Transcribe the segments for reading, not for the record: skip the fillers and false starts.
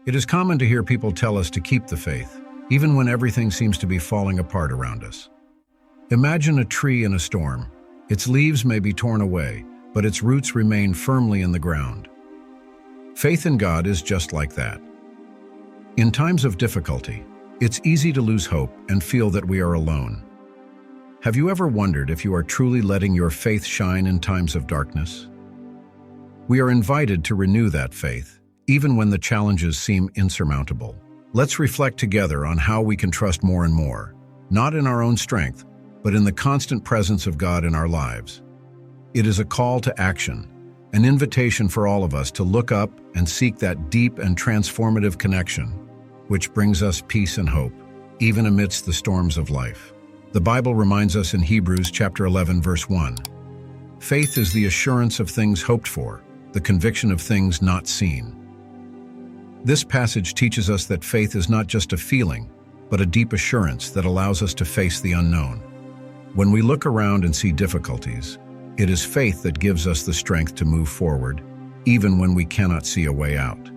It is common to hear people tell us to keep the faith, even when everything seems to be falling apart around us. Imagine a tree in a storm. Its leaves may be torn away, but its roots remain firmly in the ground. Faith in God is just like that. In times of difficulty, it's easy to lose hope and feel that we are alone. Have you ever wondered if you are truly letting your faith shine in times of darkness? We are invited to renew that faith, even when the challenges seem insurmountable. Let's reflect together on how we can trust more and more, not in our own strength, but in the constant presence of God in our lives. It is a call to action, an invitation for all of us to look up and seek that deep and transformative connection, which brings us peace and hope, even amidst the storms of life. The Bible reminds us in Hebrews chapter 11, verse 1, "Faith is the assurance of things hoped for, the conviction of things not seen." This passage teaches us that faith is not just a feeling, but a deep assurance that allows us to face the unknown. When we look around and see difficulties, it is faith that gives us the strength to move forward, even when we cannot see a way out.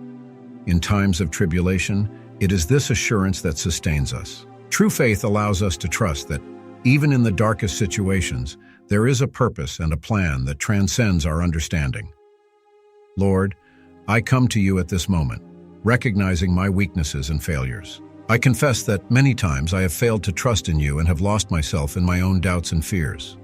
In times of tribulation, it is this assurance that sustains us. True faith allows us to trust that, even in the darkest situations, there is a purpose and a plan that transcends our understanding. Lord, I come to you at this moment, recognizing my weaknesses and failures. I confess that many times I have failed to trust in you and have lost myself in my own doubts and fears.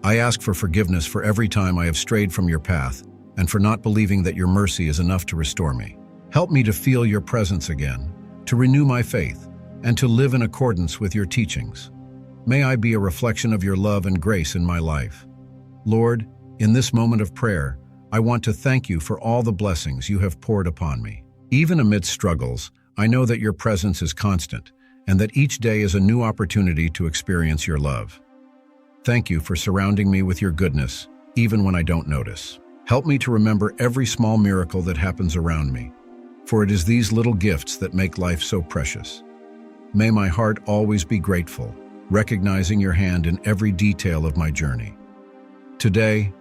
I ask for forgiveness for every time I have strayed from your path and for not believing that your mercy is enough to restore me. Help me to feel your presence again, to renew my faith, and to live in accordance with your teachings. May I be a reflection of your love and grace in my life. Lord, in this moment of prayer, I want to thank you for all the blessings you have poured upon me. Even amidst struggles, I know that your presence is constant and that each day is a new opportunity to experience your love. Thank you for surrounding me with your goodness, even when I don't notice. Help me to remember every small miracle that happens around me, for it is these little gifts that make life so precious. May my heart always be grateful, recognizing your hand in every detail of my journey. Today,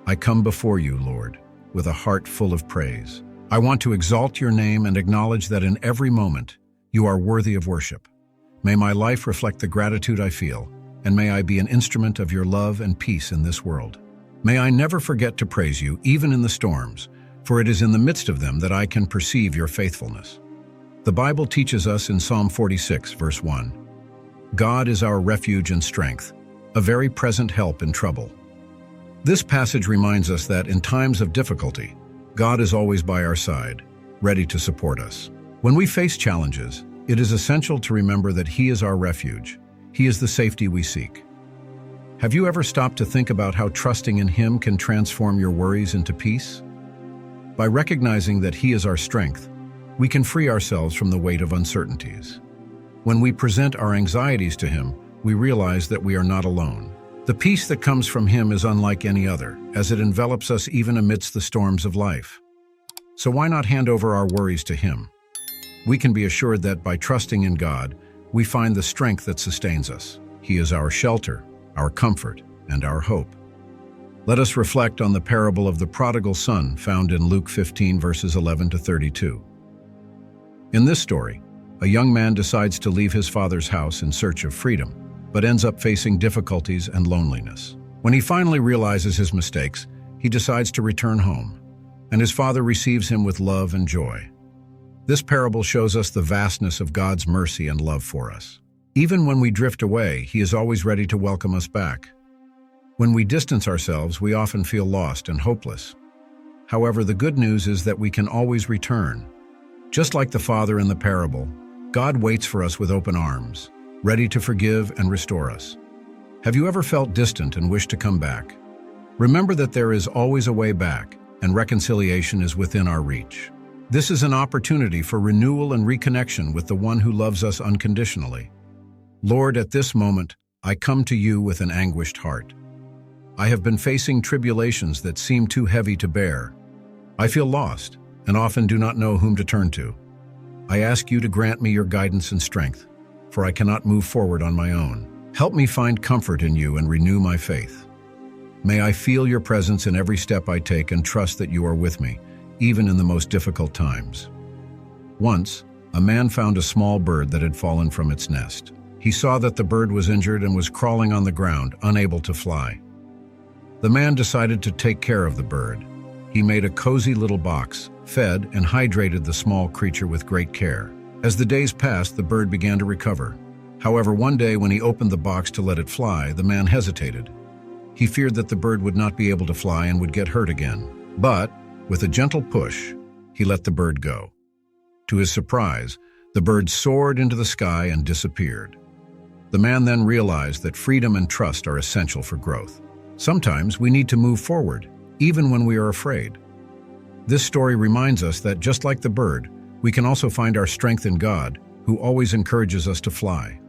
I come before you, Lord, with a heart full of praise. I want to exalt your name and acknowledge that in every moment, you are worthy of worship. May my life reflect the gratitude I feel, and may I be an instrument of your love and peace in this world. May I never forget to praise you, even in the storms, for it is in the midst of them that I can perceive your faithfulness. The Bible teaches us in Psalm 46, verse 1, "God is our refuge and strength, a very present help in trouble." This passage reminds us that in times of difficulty, God is always by our side, ready to support us. When we face challenges, it is essential to remember that He is our refuge. He is the safety we seek. Have you ever stopped to think about how trusting in Him can transform your worries into peace? By recognizing that He is our strength, we can free ourselves from the weight of uncertainties. When we present our anxieties to Him, we realize that we are not alone. The peace that comes from Him is unlike any other, as it envelops us even amidst the storms of life. So why not hand over our worries to Him? We can be assured that by trusting in God, we find the strength that sustains us. He is our shelter, our comfort, and our hope. Let us reflect on the parable of the prodigal son found in Luke 15, verses 11 to 32. In this story, a young man decides to leave his father's house in search of freedom, but ends up facing difficulties and loneliness. When he finally realizes his mistakes, he decides to return home, and his father receives him with love and joy. This parable shows us the vastness of God's mercy and love for us. Even when we drift away, He is always ready to welcome us back. When we distance ourselves, we often feel lost and hopeless. However, the good news is that we can always return. Just like the father in the parable, God waits for us with open arms, ready to forgive and restore us. Have you ever felt distant and wished to come back? Remember that there is always a way back, and reconciliation is within our reach. This is an opportunity for renewal and reconnection with the one who loves us unconditionally. Lord, at this moment, I come to you with an anguished heart. I have been facing tribulations that seem too heavy to bear. I feel lost and often do not know whom to turn to. I ask you to grant me your guidance and strength, for I cannot move forward on my own. Help me find comfort in you and renew my faith. May I feel your presence in every step I take and trust that you are with me, even in the most difficult times. Once, a man found a small bird that had fallen from its nest. He saw that the bird was injured and was crawling on the ground, unable to fly. The man decided to take care of the bird. He made a cozy little box, fed and hydrated the small creature with great care. As the days passed, the bird began to recover. However, one day when he opened the box to let it fly, the man hesitated. He feared that the bird would not be able to fly and would get hurt again. But, with a gentle push, he let the bird go. To his surprise, the bird soared into the sky and disappeared. The man then realized that freedom and trust are essential for growth. Sometimes we need to move forward, even when we are afraid. This story reminds us that just like the bird, we can also find our strength in God, who always encourages us to fly.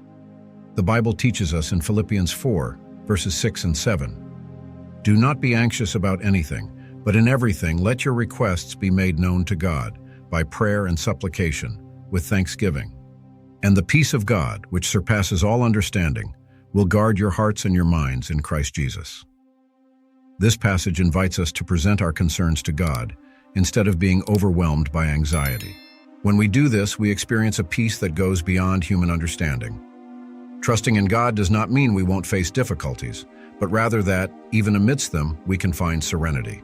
The Bible teaches us in Philippians 4, verses 6 and 7. Do not be anxious about anything, but in everything let your requests be made known to God, by prayer and supplication, with thanksgiving. And the peace of God, which surpasses all understanding, will guard your hearts and your minds in Christ Jesus. This passage invites us to present our concerns to God, instead of being overwhelmed by anxiety. When we do this, we experience a peace that goes beyond human understanding. Trusting in God does not mean we won't face difficulties, but rather that, even amidst them, we can find serenity.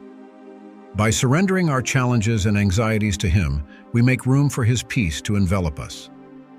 By surrendering our challenges and anxieties to Him, we make room for His peace to envelop us.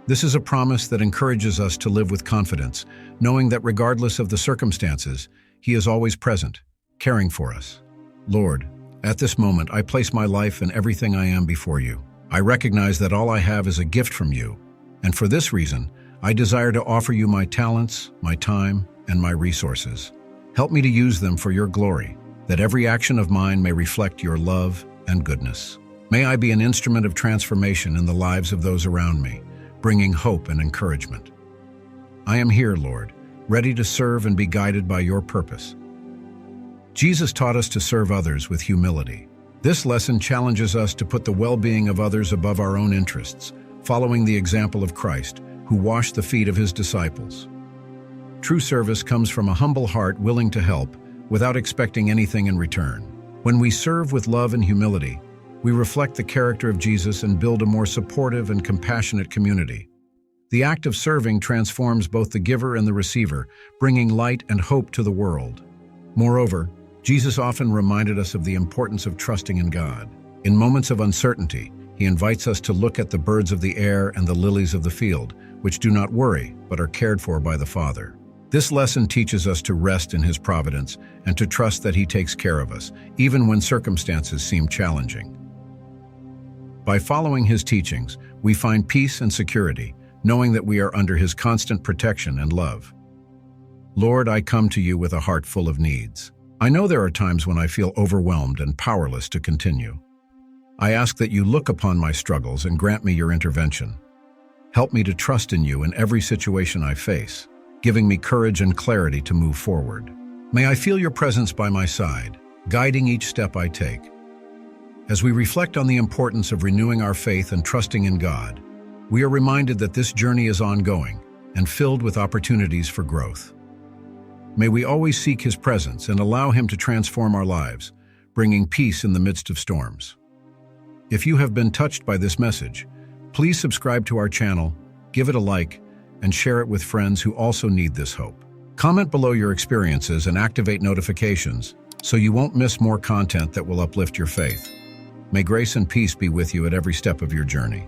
This is a promise that encourages us to live with confidence, knowing that regardless of the circumstances, He is always present, caring for us. Lord, at this moment, I place my life and everything I am before You. I recognize that all I have is a gift from You, and for this reason, I desire to offer You my talents, my time, and my resources. Help me to use them for Your glory, that every action of mine may reflect Your love and goodness. May I be an instrument of transformation in the lives of those around me, bringing hope and encouragement. I am here, Lord, ready to serve and be guided by Your purpose. Jesus taught us to serve others with humility. This lesson challenges us to put the well-being of others above our own interests, following the example of Christ, who washed the feet of His disciples. True service comes from a humble heart willing to help, without expecting anything in return. When we serve with love and humility, we reflect the character of Jesus and build a more supportive and compassionate community. The act of serving transforms both the giver and the receiver, bringing light and hope to the world. Moreover, Jesus often reminded us of the importance of trusting in God. In moments of uncertainty, He invites us to look at the birds of the air and the lilies of the field, which do not worry, but are cared for by the Father. This lesson teaches us to rest in His providence and to trust that He takes care of us, even when circumstances seem challenging. By following His teachings, we find peace and security, knowing that we are under His constant protection and love. Lord, I come to You with a heart full of needs. I know there are times when I feel overwhelmed and powerless to continue. I ask that You look upon my struggles and grant me Your intervention. Help me to trust in You in every situation I face, giving me courage and clarity to move forward. May I feel Your presence by my side, guiding each step I take. As we reflect on the importance of renewing our faith and trusting in God, we are reminded that this journey is ongoing and filled with opportunities for growth. May we always seek His presence and allow Him to transform our lives, bringing peace in the midst of storms. If you have been touched by this message, please subscribe to our channel, give it a like, and share it with friends who also need this hope. Comment below your experiences and activate notifications so you won't miss more content that will uplift your faith. May grace and peace be with you at every step of your journey.